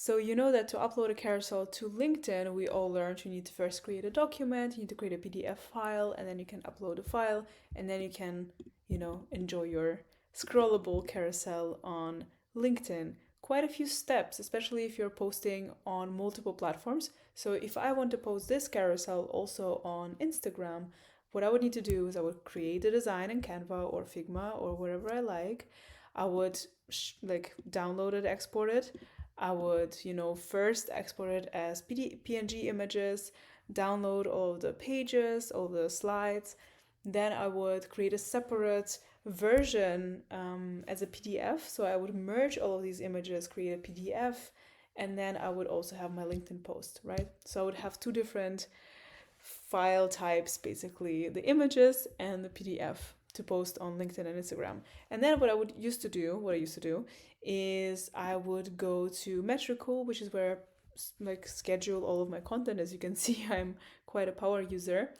So you know that to upload a carousel to LinkedIn, we all learned you need to first create a document, you need to create a PDF file, and then you can upload a file, and then you can, enjoy your scrollable carousel on LinkedIn. Quite a few steps, especially if you're posting on multiple platforms. So if I want to post this carousel also on Instagram, what I would need to do is I would create a design in Canva or Figma or wherever I like. I would download it, export it. I would, first export it as PNG images, download all of the pages, all the slides. Then I would create a separate version as a PDF. So I would merge all of these images, create a PDF, and then I would also have my LinkedIn post, right? So I would have two different file types, basically the images and the PDF to post on LinkedIn and Instagram. And then what I used to do is I would go to Metricool, which is where I schedule all of my content. As you can see, I'm quite a power user.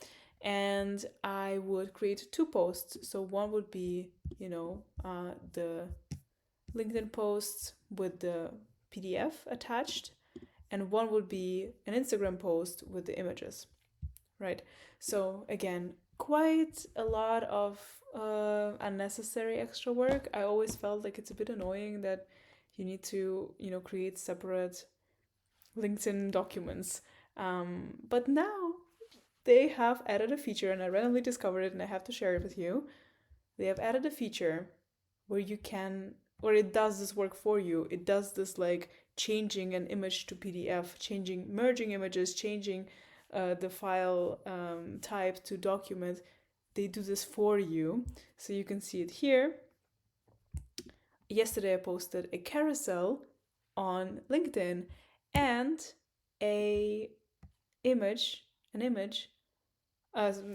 And I would create two posts. So one would be, the LinkedIn posts with the PDF attached, and one would be an Instagram post with the images, right? So again, quite a lot of unnecessary extra work. I always felt like it's a bit annoying that you need to, create separate LinkedIn documents. But now they have added a feature, and I randomly discovered it, and I have to share it with you. They have added a feature where where it does this work for you. It does this like changing an image to PDF, merging images, changing the file type to document. They do this for you. So you can see it here. Yesterday I posted a carousel on LinkedIn and a image, an image,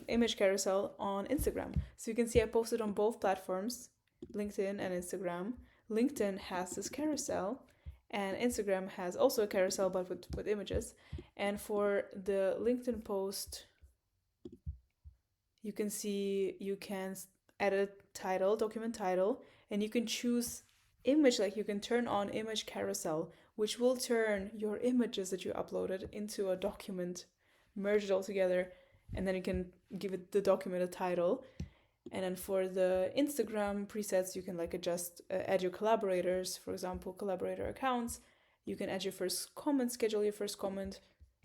image carousel on Instagram. So you can see I posted on both platforms, LinkedIn and Instagram. LinkedIn has this carousel, and Instagram has also a carousel but with images. And for the LinkedIn post, you can see you can edit title, document title, and you can choose image, like you can turn on image carousel, which will turn your images that you uploaded into a document, merge it all together, and then you can give it the document a title. And then for the Instagram presets, you can adjust, add your collaborators, for example, collaborator accounts. You can add your first comment, schedule your first comment,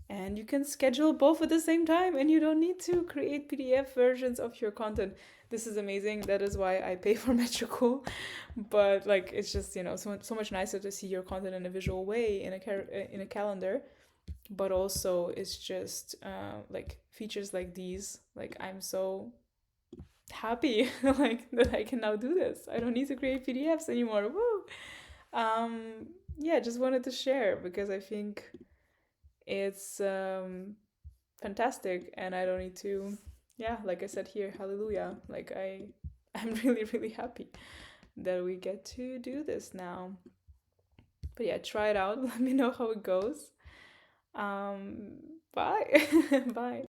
and you can schedule both at the same time, and you don't need to create PDF versions of your content. This is amazing. That is why I pay for Metricool. But it's just so much nicer to see your content in a visual way in a calendar. But also it's just features like these. I'm so happy that I can now do this. I don't need to create PDFs anymore. Woo! Yeah, just wanted to share because I think it's fantastic, and I don't need to. Yeah, like I said here, hallelujah. I'm really really happy that we get to do this now. But yeah, try it out. Let me know how it goes. Bye. Bye.